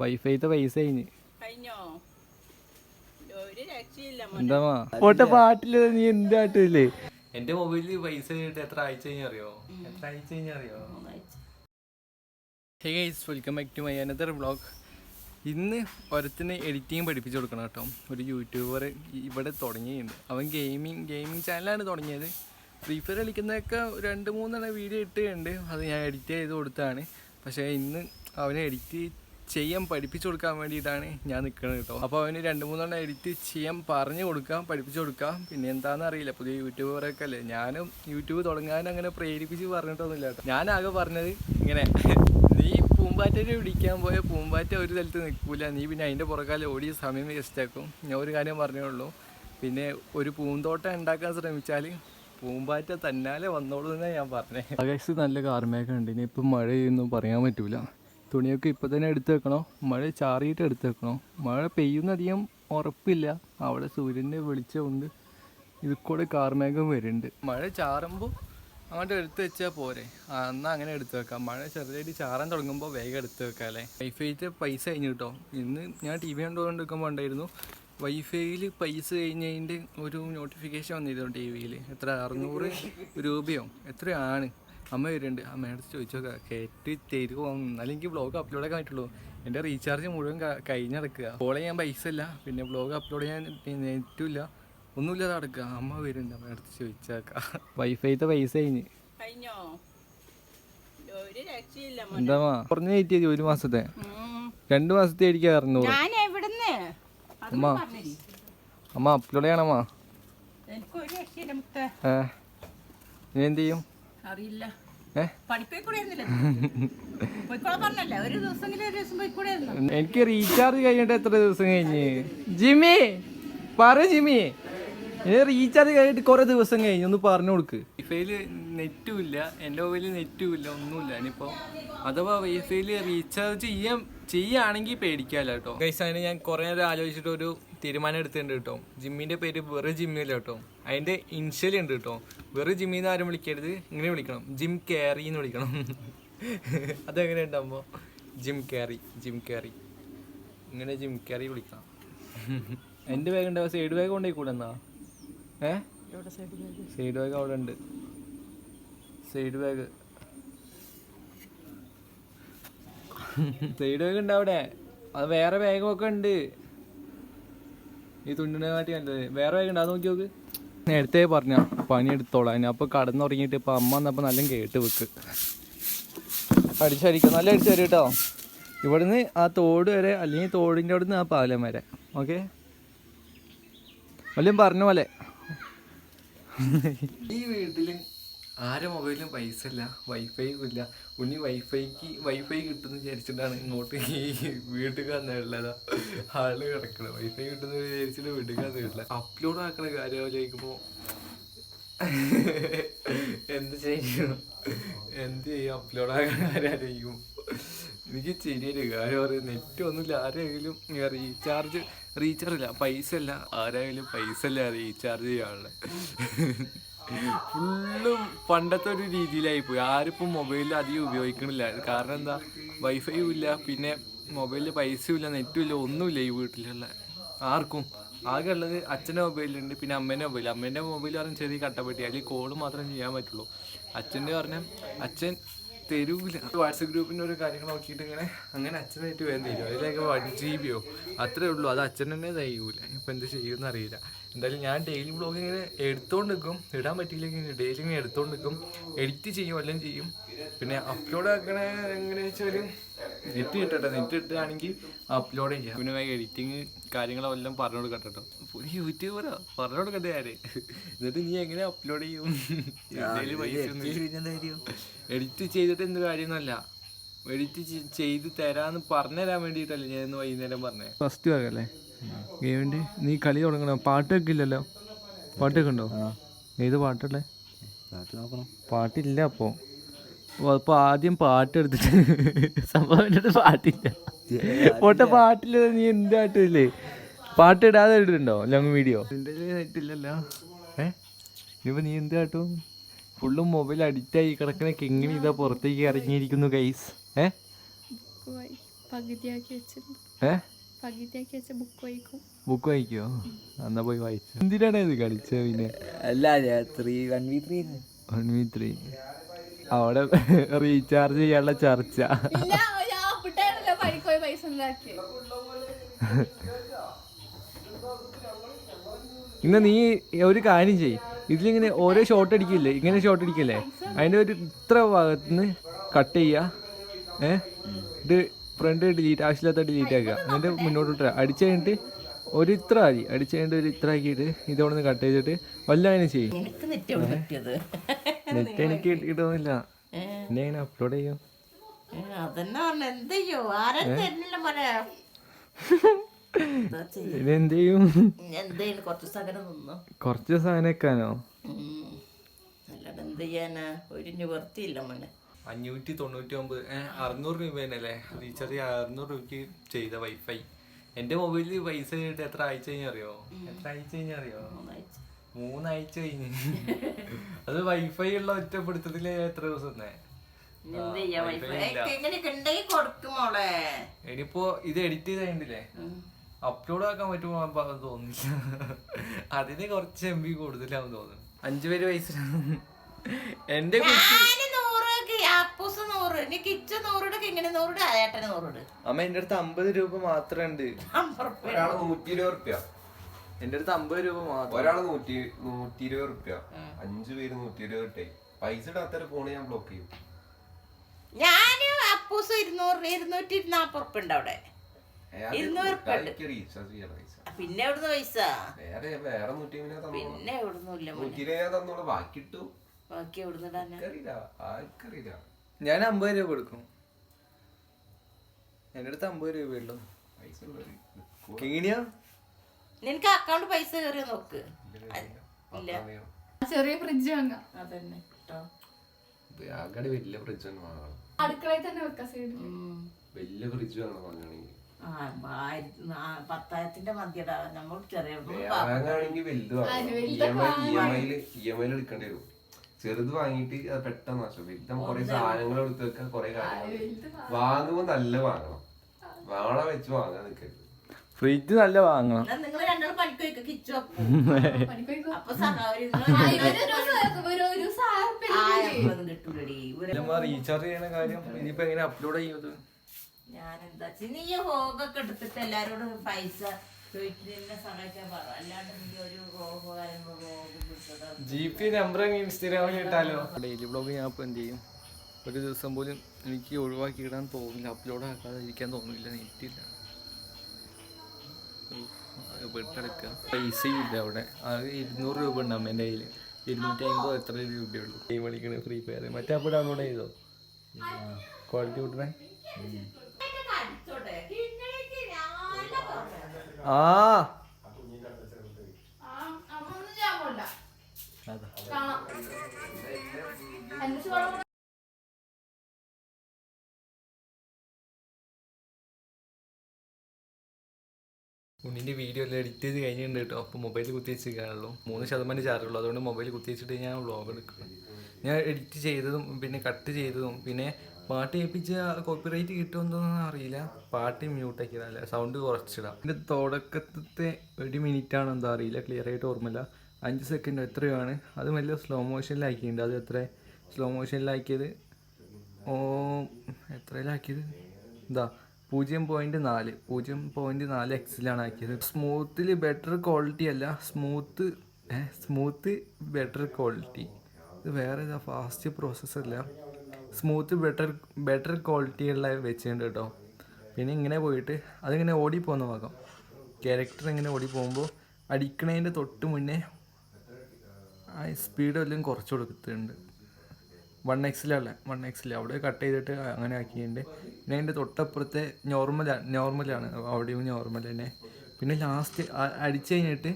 വൈഫൈത്തെ പൈസ കഴിഞ്ഞ് എന്താ ഓട്ട പാട്ടില്ല. നീ എന്താട്ടില്ലേ? എന്റെ മൊബൈലിൽ പൈസ കഴിഞ്ഞിട്ട് എത്ര ആഴ്ച കഴിഞ്ഞറിയോ? Hey guys, welcome back to my another vlog. ഇന്ന് ഒരുത്തിന് എഡിറ്റിങ് പഠിപ്പിച്ചു കൊടുക്കണം കേട്ടോ. ഒരു യൂട്യൂബർ ഇവിടെ തുടങ്ങിയിട്ടുണ്ട്. അവൻ ഗെയിമിങ് ചാനലാണ് തുടങ്ങിയത്. ഫ്രീ ഫയർ കളിക്കുന്നതൊക്കെ 2-3 വീഡിയോ ഇട്ടുണ്ട്. അത് ഞാൻ എഡിറ്റ് ചെയ്ത് കൊടുത്താണ്. പക്ഷേ ഇന്ന് അവനെ എഡിറ്റ് ചെയ്യാൻ പഠിപ്പിച്ചു കൊടുക്കാൻ വേണ്ടിയിട്ടാണ് ഞാൻ നിൽക്കുന്നത് കേട്ടോ. അപ്പോൾ അവന് 2-3 എഡിറ്റ് ചെയ്യാൻ പറഞ്ഞു കൊടുക്കാം, പഠിപ്പിച്ചു കൊടുക്കാം. പിന്നെ എന്താണെന്ന് അറിയില്ല, പുതിയ യൂട്യൂബറൊക്കെ അല്ലേ. ഞാനും യൂട്യൂബ് തുടങ്ങാൻ അങ്ങനെ പ്രേരിപ്പിച്ച് പറഞ്ഞിട്ടൊന്നുമില്ല കേട്ടോ. ഞാനാകെ പറഞ്ഞത് ഇങ്ങനെ, നീ പൂമ്പാറ്റയെ പിടിക്കാൻ പോയ പൂമ്പാറ്റ ഒരു സ്ഥലത്ത് നിൽക്കില്ല, നീ പിന്നെ അതിൻ്റെ പുറകാലം ഓടിയ സമയം വേസ്റ്റാക്കും. ഞാൻ ഒരു കാര്യം പറഞ്ഞേ ഉള്ളൂ. പിന്നെ ഒരു പൂന്തോട്ടം ഉണ്ടാക്കാൻ ശ്രമിച്ചാൽ പൂമ്പാറ്റ തന്നാലെ വന്നോളൂ എന്നാണ് ഞാൻ പറഞ്ഞത്. ആകാശത്ത് നല്ല കാർമേഘം ഉണ്ട്. ഇനി ഇപ്പം മഴയൊന്നും പറയാൻ പറ്റൂല. തുണിയൊക്കെ ഇപ്പം തന്നെ എടുത്ത് വെക്കണോ, മഴ ചാറിയിട്ട് എടുത്ത് വെക്കണോ? മഴ പെയ്യുന്നധികം ഉറപ്പില്ല. അവിടെ സൂര്യൻ്റെ വെളിച്ചമുണ്ട്, ഇതിൽ കൂടെ കാർമേഘം വരുന്നുണ്ട്. മഴ ചാറുമ്പോൾ അങ്ങോട്ട് എടുത്ത് വെച്ചാൽ പോരെ. എന്നാൽ അങ്ങനെ എടുത്ത് വെക്കാം. മഴ ചെറുതായിട്ട് ചാറാൻ തുടങ്ങുമ്പോൾ വേഗം എടുത്ത് വെക്കാം അല്ലേ. വൈഫൈത്തെ പൈസ കഴിഞ്ഞു കേട്ടോ. ഇന്ന് ഞാൻ TV കണ്ടുകൊണ്ടിരിക്കുമ്പോൾ ഉണ്ടായിരുന്നു, വൈഫൈയിൽ പൈസ കഴിഞ്ഞതിൻ്റെ ഒരു നോട്ടിഫിക്കേഷൻ വന്നിരുന്നു TV-യിൽ. എത്ര 600 രൂപയോ എത്രയാണ്? അമ്മ വരുന്നുണ്ട്. അമ്മയുടെ ചോദിച്ചോക്കാം, കേട്ട് തരുമോ? എന്നാലും എനിക്ക് വ്ളോഗ് അപ്ലോഡ് ആക്കാൻ പറ്റുള്ളൂ. എൻ്റെ റീചാർജ് മുഴുവൻ കഴിഞ്ഞടക്കുക. കോൾ ചെയ്യാൻ പൈസ ഇല്ല, പിന്നെ വ്ളോഗ് അപ്ലോഡ് ചെയ്യാൻ നെറ്റുമില്ല, ഒന്നുമില്ലാതെ നടക്കുക. അമ്മ വരുന്നുണ്ട്, അമ്മയുടെ ചോദിച്ചേക്കാം. വൈഫൈത്തെ പൈസ കഴിഞ്ഞ് എന്താ കുറഞ്ഞ കയറ്റിയത്? 1 മാസത്തെ 2 മാസത്തെ ആയിരിക്കും 600. അമ്മ അപ്ലോഡ് ചെയ്യണമ്മ. നീ എന്ത് ചെയ്യും? എനിക്ക് റീചാർജ് കഴിഞ്ഞിട്ട് എത്ര ദിവസം കഴിഞ്ഞ്? ജിമ്മി ജിമ്മി, റീചാർജ് കഴിഞ്ഞിട്ട് കുറെ ദിവസം കഴിഞ്ഞ്, ഒന്ന് പറഞ്ഞു കൊടുക്ക്. വൈഫൈയിൽ നെറ്റും ഇല്ല, എൻ്റെ മൊബൈലിൽ നെറ്റും ഇല്ല, ഒന്നുമില്ല. ഇനിയിപ്പോൾ അഥവാ വൈഫൈയിൽ റീചാർജ് ചെയ്യുകയാണെങ്കിൽ പേടിക്കാമല്ലോ കേട്ടോ. ഗൈസ്, അതിന് ഞാൻ കുറേ നേരം ആലോചിച്ചിട്ട് ഒരു തീരുമാനം എടുത്തിട്ടുണ്ട് കേട്ടോ. ജിമ്മിൻ്റെ പേര് വെറും ജിമ്മില്ല കേട്ടോ, അതിൻ്റെ ഇൻഷ്യൽ ഉണ്ട് കേട്ടോ. വെറും ജിമ്മിന്ന് ആരും വിളിക്കരുത്, ഇങ്ങനെ വിളിക്കണം, ജിം ക്യാരി എന്ന് വിളിക്കണം. അതെങ്ങനെ ഉണ്ടാകുമ്പോൾ ജിം ക്യാരി ഇങ്ങനെ ജിം ക്യാരി വിളിക്കണം. എൻ്റെ ബാഗ് ഉണ്ടാവുക, സൈഡ് ബാഗ് കൊണ്ടേ കൂടെ എന്നാ? സൈഡ് ബാഗ് അവിടെ ഉണ്ട്. സൈഡ് ബാഗ് ഉണ്ട് അവിടെ. അത് വേറെ ബാഗൊക്കെ ഉണ്ട്. ഈ തുണ്ടിനെ കാട്ടി നല്ലത് വേറെ ബാഗ് ഉണ്ട്, അത് നോക്കി നോക്ക്. നേരത്തെ പറഞ്ഞ പണി എടുത്തോളാം. അപ്പോൾ കടന്നുറങ്ങിയിട്ട് ഇപ്പം അമ്മ വന്നപ്പോൾ നല്ല കേട്ട് വെക്ക്. അടിച്ചടിക്കും, നല്ല അടിച്ചടി കേട്ടോ. ഇവിടുന്ന് ആ തോട് വരെ, അല്ലെങ്കിൽ തോടിൻ്റെ അവിടെ നിന്ന് ആ പാലം വരെ. ഓക്കെ, വല്ലതും പറഞ്ഞ പോലെ. ഈ വീട്ടിൽ ആരെ മൊബൈലിലും പൈസ ഇല്ല, വൈഫൈ ഇല്ല. ഉണ്ണി വൈഫൈ കിട്ടുമെന്ന് വിചാരിച്ചിട്ടാണ് ഇങ്ങോട്ട് ഈ വീട്ടിൽ വന്നിട്ടുള്ളതാ. ആള് കിടക്കണം, വൈഫൈ കിട്ടുന്ന വിചാരിച്ചിട്ട് വീട്ടിൽ വന്നിട്ടില്ല. അപ്ലോഡ് ആക്കണ കാര്യം ആലോചിക്കുമ്പോൾ എന്ത് ചെയ്യും അപ്ലോഡ് ആക്കണ കാര്യം ആലോചിക്കും. എനിക്ക് ശരിയൊരു കാര്യം പറയും, നെറ്റ് ഒന്നുമില്ല. ആരെങ്കിലും റീചാർജ് ഇല്ല, പൈസ ഇല്ല. ആരായാലും പൈസ ഇല്ല റീചാർജ് ചെയ്യാനുള്ള. ഫുള്ളും പണ്ടത്തെ ഒരു രീതിയിലായിപ്പോയി. ആരിപ്പം മൊബൈലിൽ അധികം ഉപയോഗിക്കണില്ല. കാരണം എന്താ, വൈഫൈയും ഇല്ല, പിന്നെ മൊബൈലിൽ പൈസയും ഇല്ല, നെറ്റും ഇല്ല, ഒന്നുമില്ല ഈ വീട്ടിലുള്ള ആർക്കും. ആകെ ഉള്ളത് അച്ഛൻ്റെ മൊബൈലുണ്ട്, പിന്നെ അമ്മേൻ്റെ മൊബൈൽ പറഞ്ഞാൽ ചെറിയ കട്ടപ്പെട്ടി, അതിൽ കോള് മാത്രമേ ചെയ്യാൻ പറ്റുള്ളൂ. അച്ഛൻ്റെ പറഞ്ഞാൽ അച്ഛൻ തരൂല. വാട്സപ്പ് ഗ്രൂപ്പിൻ്റെ ഒരു കാര്യങ്ങൾ നോക്കിയിട്ട് അങ്ങനെ അച്ഛനായിട്ട് വേഗം തരും. അതിലേക്ക് 1 GB അത്രേ ഉള്ളൂ. അത് അച്ഛൻ തന്നെ തയ്യൂല. ഇപ്പം എന്ത് ചെയ്യുമെന്ന് അറിയില്ല. എന്തായാലും ഞാൻ ഡെയിലി വ്ളോഗ് ഇങ്ങനെ എടുത്തുകൊണ്ട് നിൽക്കും. ഇടാൻ പറ്റിയില്ലെങ്കിൽ ഡെയിലി ഇങ്ങനെ എടുത്തുകൊണ്ട് നിൽക്കും. എഡിറ്റ് ചെയ്യും, എല്ലാം ചെയ്യും. പിന്നെ അപ്ലോഡ് ആക്കണ എങ്ങനെയാണെന്ന് വെച്ചാൽ നെറ്റ് കിട്ടുകയാണെങ്കിൽ അപ്ലോഡ് ചെയ്യാം. പിന്നെ എഡിറ്റിങ് കാര്യങ്ങളെല്ലാം പറഞ്ഞു കൊടുക്കട്ടെ കേട്ടോ. പുതിയ യൂട്യൂബറാ, പറഞ്ഞു കൊടുക്കട്ടെ ആര്. എന്നിട്ട് നീ എങ്ങനെ അപ്ലോഡ് ചെയ്യും? എഡിറ്റ് ചെയ്തിട്ട് എന്ത് കാര്യമൊന്നുമല്ല, എഡിറ്റ് ചെയ്ത് തരാമെന്ന് പറഞ്ഞു തരാൻ വേണ്ടിയിട്ടല്ലേ ഞാൻ ഇന്ന് വൈകുന്നേരം പറഞ്ഞത്. ഫസ്റ്റ് ഭാഗമല്ലേ ഗെയിമിൻ്റെ? നീ കളി തുടങ്ങണം. പാട്ടൊക്കെ ഇല്ലല്ലോ? പാട്ടൊക്കെ ഉണ്ടോ? ഏത് പാട്ടല്ലേ? പാട്ടില്ല. അപ്പോൾ ആദ്യം പാട്ട് എടുത്തിട്ട് സംഭവം എൻ്റെ അടുത്ത് പാട്ടില്ല. പാട്ടില്ല. നീ എന്തായിട്ടില്ലേ പാട്ടിടാതെ ഇട്ടിട്ടുണ്ടോ ലോങ് വീഡിയോ? എൻ്റെ ആയിട്ടില്ലല്ലോ. ഇനിയിപ്പോൾ നീ എന്തായിട്ടും ഫുള്ളും മൊബൈൽ അഡിക്റ്റായി കിടക്കണ കിങ്ങിണി ഇതാ പുറത്തേക്ക് ഇറങ്ങിയിരിക്കുന്നു ഗൈസ്. പകുതിയാക്കി വെച്ചിട്ടുണ്ട്. പകുതിയാക്കി വെച്ച ബുക്ക് വായിക്കും. ബുക്ക് വായിക്കോ? എന്നാ പോയി വായിച്ചു. എന്തിനാണ് ഇത് കളിച്ച? പിന്നെ അല്ല 1v3 അവിടെ റീചാർജ് ചെയ്യാനുള്ള ചർച്ച. പൈസ ഉണ്ടാക്കി ഇന്ന് നീ ഒരു കാര്യം ചെയ്യ്, ഇതിലിങ്ങനെ ഓരോ ഷോട്ട് അടിക്കില്ലേ, ഇങ്ങനെ ഷോട്ട് അടിക്കല്ലേ, അതിൻ്റെ ഒരു ഇത്ര ഭാഗത്തുനിന്ന് കട്ട് ചെയ്യുക, ഇത് ഫ്രണ്ട് ഡിലീറ്റ് ആവശ്യമില്ലാത്ത ഡിലീറ്റ് ആക്കുക, എന്നിട്ട് മുന്നോട്ട് വിട്ടുക. അടിച്ചു കഴിഞ്ഞിട്ട് ഒരു ഇത്ര മതി, അടിച്ചു കഴിഞ്ഞിട്ട് ഒരു ഇത്ര ആക്കിയിട്ട് ഇതവിടെ നിന്ന് കട്ട് ചെയ്തിട്ട് വല്ല അങ്ങനെ ചെയ്യും. നെറ്റ് എനിക്ക് കിട്ടുന്നില്ല, പിന്നെ എങ്ങനെ അപ്ലോഡ് ചെയ്യും? എന്ത് ചെയ്യും? കുറച്ച് സാധനം വെക്കാനോ? 599 600 രൂപേനല്ലേ റീചാർജ്? 600 രൂപയ്ക്ക് ചെയ്ത വൈഫൈ. എൻ്റെ മൊബൈലിൽ പൈസ കഴിഞ്ഞിട്ട് എത്ര ആഴ്ച കഴിഞ്ഞറിയോ? 3 ആഴ്ച കഴിഞ്ഞ്. അത് വൈഫൈ ഉള്ള ഒറ്റപ്പെടുത്തത്തില് എത്ര ദിവസം തന്നെ. ഇനിയിപ്പോ ഇത് എഡിറ്റ് ചെയ്തില്ലേ, അപ്ലോഡ് ആക്കാൻ പറ്റുമോ തോന്നുന്നില്ല. അതിന് കുറച്ച് MB കൂടുതലാവും തോന്നുന്നു. 5 പേര് പൈസ എന്റെ അമ്മ എന്റെ അടുത്ത് 50 രൂപ മാത്രം ഉണ്ട്. ഒരാള് 120 റുപ്യ. എന്റെ അടുത്ത് 50 രൂപ മാത്രം. ഒരാള് 120 റുപ്യ. 5 പേര് 120 ഇട്ടേ. പൈസ ഇടാത്ത ഫോണ് ഞാൻ ബ്ലോക്ക് ചെയ്യും. ഞാന് അപ്പൂസ് 240 ഉറുപ്പ ഉണ്ട് അവിടെ. 200 ഉറുപ്പ പിന്നെ എവിടുന്ന് പൈസ? വേറെ 120 പിന്നെ എവിടുന്നില്ല. 120 തന്നോളൂ, ബാക്കി ഇട്ടു. ബാക്കി എവിടുന്നിടാനാ? ആർക്കറിയില്ല. ഞാൻ 50 രൂപ കൊടുക്കും. എന്റെ അടുത്ത് 50 രൂപയുള്ളൂ. പൈസ കിങ്ങിണിയാ? നിനക്ക് അക്കൗണ്ട് പൈസ കയറിയോ നോക്ക്. ഇല്ല, ചെറിയ ഫ്രിഡ്ജ് വാങ്ങാം. അതന്നെ കേട്ടോ. ആകെ വലിയ ഫ്രിഡ്ജ് തന്നെ വാങ്ങണം. അടുക്കളയിൽ തന്നെ വെക്കാം സൈഡിൽ. വലിയ ഫ്രിഡ്ജ് വേണം വാങ്ങണമെങ്കിൽ. 10,000 മതിയടാ. നമ്മൾ ചെറിയ വാങ്ങാണെങ്കിൽ വലുത് വാങ്ങണം. EMI എടുക്കേണ്ടി വരും. ചെറുത് വാങ്ങിയിട്ട് അത് പെട്ടെന്ന് നഷ്ടം. വലുത് കുറെ സാധനങ്ങൾ എടുത്ത് വെക്കാൻ കുറെ കാര്യങ്ങൾ. വാങ്ങുമ്പോ നല്ല വാങ്ങണം. വാങ്ങാൻ വെച്ച് വാങ്ങാൻ നിൽക്കരുത്. ഫ്രിഡ്ജ് നല്ല വാങ്ങണം. നിങ്ങൾ രണ്ടാളും പണിക്ക് വെക്കുക. കിച്ചു അപ്പൊ റീചാർജ് ചെയ്യണ കാര്യം ഇനിയിപ്പോ എങ്ങനെ അപ്ലോഡ് ചെയ്യുന്നത്? ഞാനെന്താ നീ ഹോഗൊക്കെ എടുത്തിട്ട് എല്ലാരോടും പൈസ GP നമ്പർ ഇൻസ്റ്റാഗ്രാമിൽ ഇട്ടാലോ? ഡെയിലി ബ്ലോഗ് ഞാൻ ഇപ്പൊ എന്ത് ചെയ്യും? ഒരു ദിവസം പോലും എനിക്ക് ഒഴിവാക്കി ഇടാൻ തോന്നില്ല, അപ്ലോഡ് ആക്കാതെ ഇരിക്കാൻ തോന്നില്ല. നെറ്റില്ല, വെട്ടെടുക്കുക. പൈസയും ഇല്ല അവിടെ. അത് 200 രൂപ ഉണ്ടാവും എൻ്റെ കയ്യിൽ. 250 എത്ര രൂപയുള്ളൂ. ഗെയിം കളിക്കണ ഫ്രീ ഫയർ. മറ്റേ അപ്പോൾ ഡൗൺലോഡ് ചെയ്തോ? ക്വാളിറ്റി കൂട്ടണേ. ഉണ്ണിൻ്റെ വീഡിയോ എല്ലാം എഡിറ്റ് ചെയ്ത് കഴിഞ്ഞിട്ടുണ്ട് കേട്ടോ. അപ്പോൾ മൊബൈൽ കുത്തി വെച്ചിരിക്കാനുള്ളൂ. 3% ചാർജുള്ളൂ. അതുകൊണ്ട് മൊബൈൽ കുത്തി വെച്ചിട്ട് ഞാൻ വ്ളോഗ് എടുക്കും. ഞാൻ എഡിറ്റ് ചെയ്തതും പിന്നെ കട്ട് ചെയ്തതും പിന്നെ പാട്ട് കേൾപ്പിച്ച കോപ്പിറൈറ്റ് കിട്ടുമെന്നൊന്നും അറിയില്ല. പാട്ട് മ്യൂട്ടാക്കിയതല്ല, സൗണ്ട് കുറച്ചിടാം. എൻ്റെ തുടക്കത്തെ 1 മിനിറ്റാണ് എന്താ അറിയില്ല, ക്ലിയർ ആയിട്ട് ഓർമ്മയില്ല. 5 സെക്കൻഡ് എത്രയാണ്, അത് മെല്ലെ സ്ലോ മോഷനിലാക്കിയിട്ടുണ്ട്. അത് എത്ര സ്ലോ മോഷനിലാക്കിയത്? എത്രയിലാക്കിയത്? ഇതാ 0.4 എക്സിലാണ് ആക്കിയത്. സ്മൂത്തിൽ ബെറ്റർ ക്വാളിറ്റി അല്ല, സ്മൂത്ത് ബെറ്റർ ക്വാളിറ്റി. ഇത് വേറെ ഇതാ ഫാസ്റ്റ് പ്രോസസ്സല്ല, സ്മൂത്ത് ബെറ്റർ ക്വാളിറ്റിയുള്ള വെച്ചിട്ടുണ്ട് കേട്ടോ. പിന്നെ ഇങ്ങനെ പോയിട്ട് അതിങ്ങനെ ഓടിപ്പോകുന്ന ഭാഗം, ക്യാരക്ടർ ഇങ്ങനെ ഓടി പോകുമ്പോൾ അടിക്കണതിൻ്റെ തൊട്ട് മുന്നേ ആ സ്പീഡ് എല്ലാം കുറച്ച് കൊടുത്തിട്ടുണ്ട്. 1x അവിടെ കട്ട് ചെയ്തിട്ട് അങ്ങനെ ആക്കിയിട്ടുണ്ട്. പിന്നെ അതിൻ്റെ തൊട്ടപ്പുറത്തെ നോർമലാണ്, അവിടെയും നോർമൽ തന്നെ. പിന്നെ ലാസ്റ്റ് അടിച്ചു കഴിഞ്ഞിട്ട്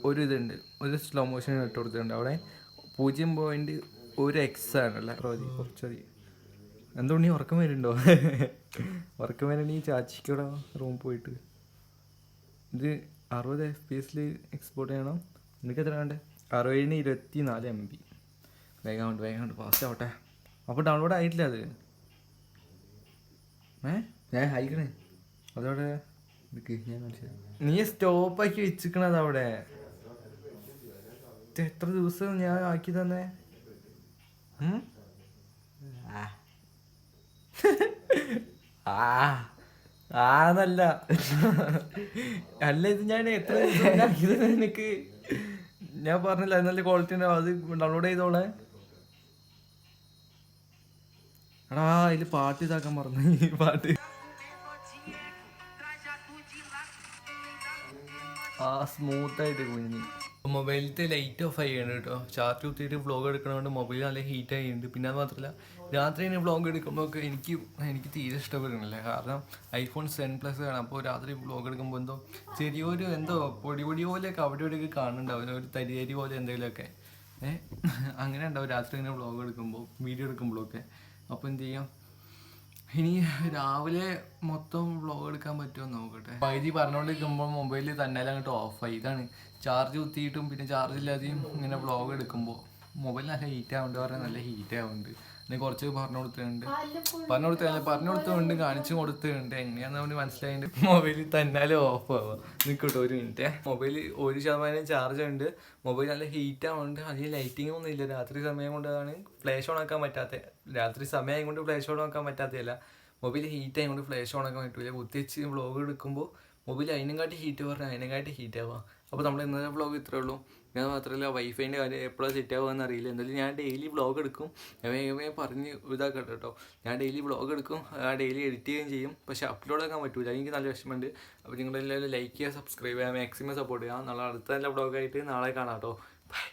ഒരു ഇതുണ്ട്, ഒരു സ്ലോ മോഷൻ ഇട്ട് കൊടുത്തിട്ടുണ്ട്. അവിടെ 0.1 x ആണല്ലേ. കുറച്ചതി എന്തുകൊണ്ട് ഉറക്കം വരുന്നുണ്ടോ? ഉറക്കം വരണമെങ്കിൽ ചാച്ചിക്കൂടെ റൂമിൽ പോയിട്ട്. ഇത് 60 FPS എക്സ്പോർട്ട് ചെയ്യണം. എനിക്ക് എത്ര വേണ്ടേ? 60-ന് 24 MB. വേഗം ഫാസ്റ്റ് ആവട്ടെ. അപ്പോൾ ഡൗൺലോഡ് ആയിട്ടില്ല അത്. അയക്കണേ അതവിടെ നീ സ്റ്റോപ്പാക്കി വെച്ചിക്കണത് അവിടെ. എത്ര ദിവസം ഞാൻ ആക്കി തന്നെ? ആന്നല്ല അല്ല, ഇത് ഞാൻ എത്ര ദിവസം ആക്കിയത് നിനക്ക്? ഞാൻ പറഞ്ഞില്ല നല്ല ക്വാളിറ്റി ഉണ്ടാവും, അത് ഡൗൺലോഡ് ചെയ്തോളെ. എടാ അതില് പാട്ട് ഇതാക്കാൻ പറഞ്ഞു. ഈ പാട്ട് സ്മൂത്ത് ആയിട്ട് കുഞ്ഞി. മൊബൈലിലത്തെ ലൈറ്റ് ഓഫ് ആയിട്ടുണ്ട് കേട്ടോ. ചാർജ് കുത്തിയിട്ട് വ്ളോഗ് എടുക്കണതുകൊണ്ട് മൊബൈൽ നല്ല ഹീറ്റ് ആയിട്ടുണ്ട്. പിന്നെ അത് മാത്രമല്ല രാത്രി തന്നെ വ്ളോഗ് എടുക്കുമ്പോൾ ഒക്കെ എനിക്ക് തീരെ ഇഷ്ടപ്പെടുന്നില്ല. കാരണം iPhone 10+ ആണ്. അപ്പോൾ രാത്രി വ്ളോഗ് എടുക്കുമ്പോൾ എന്തോ പൊടി പോലെയൊക്കെ അവിടെ ഇവിടെയൊക്കെ കാണുന്നുണ്ടാവും, ഒരു തരി പോലെ എന്തെങ്കിലുമൊക്കെ അങ്ങനെ ഉണ്ടാവും രാത്രി ഇങ്ങനെ വ്ളോഗ് എടുക്കുമ്പോൾ, വീഡിയോ എടുക്കുമ്പോഴൊക്കെ. അപ്പോൾ എന്ത് ചെയ്യാം, ഇനി രാവിലെ മൊത്തം വ്ളോഗ് എടുക്കാൻ പറ്റുമോ നോക്കട്ടെ. പകുതി പറഞ്ഞുകൊണ്ടിരിക്കുമ്പോൾ മൊബൈൽ തന്നെ അങ്ങോട്ട് ഓഫായി. ഇതാണ് ചാർജ് കുത്തിയിട്ടും പിന്നെ ചാർജ് ഇല്ലാതെയും ഇങ്ങനെ വ്ളോഗ് എടുക്കുമ്പോൾ മൊബൈൽ നല്ല ഹീറ്റ് ആവുന്നുണ്ട്. പറഞ്ഞാൽ നല്ല ഹീറ്റ് ആവുന്നുണ്ട്. പിന്നെ കുറച്ച് പറഞ്ഞു കൊടുത്തുകൊണ്ട് കാണിച്ചു കൊടുത്തുണ്ട്. എങ്ങനെയാണെന്ന് അവന് മനസ്സിലായിട്ട് മൊബൈൽ തന്നാലും ഓഫ് ആവുക. നിൽക്കട്ടെ ഒരു മിനിറ്റ്. മൊബൈൽ 1% ചാർജ് ഉണ്ട്. മൊബൈൽ നല്ല ഹീറ്റ് ആവുന്നുണ്ട്. അതിൽ ലൈറ്റിംഗ് ഒന്നും ഇല്ല. രാത്രി സമയം കൊണ്ടാണ് ഫ്ലാഷ് ഓൺ ആക്കാൻ പറ്റാത്തത്. രാത്രി സമയം കൊണ്ട് ഫ്ലാഷ് ഓൺ ആക്കാൻ പറ്റാത്തതല്ല, മൊബൈൽ ഹീറ്റ് ആയതുകൊണ്ട് ഫ്ലാഷ് ഓൺ ആക്കാൻ പറ്റില്ല. കുത്തിവെച്ച് വ്ളോഗ് എടുക്കുമ്പോൾ മൊബൈൽ അതിനെക്കാട്ടി ഹീറ്റ് പറഞ്ഞാൽ അതിനെക്കാട്ടി ഹീറ്റ് ആവുക. അപ്പോൾ നമ്മൾ ഇന്നത്തെ വ്ളോഗ് ഇത്രേ ഉള്ളൂ. ഞാൻ മാത്രമല്ല വൈഫൈൻ്റെ കാര്യം എപ്പോഴാണ് സെറ്റ് ആവുകയെന്ന് അറിയില്ല. എന്തായാലും ഞാൻ ഡെയിലി വ്ളോഗ് എടുക്കും. ഞാൻ പറഞ്ഞ് ഇതാക്കട്ടെ കേട്ടോ. ഞാൻ ഡെയിലി വ്ളോഗ് എടുക്കും, ഡെയിലി എഡിറ്റ് ചെയ്യുകയും ചെയ്യും. പക്ഷേ അപ്ലോഡ് ആക്കാൻ പറ്റില്ല, എനിക്ക് നല്ല വിഷമമുണ്ട്. അപ്പോൾ നിങ്ങളെല്ലാവരും ലൈക്ക് ചെയ്യുക, സബ്സ്ക്രൈബ് ചെയ്യുക, മാക്സിമം സപ്പോർട്ട് ചെയ്യുക. നാളെ അടുത്ത നല്ല വ്ളോഗായിട്ട് നാളെ കാണാം കേട്ടോ. ബൈ.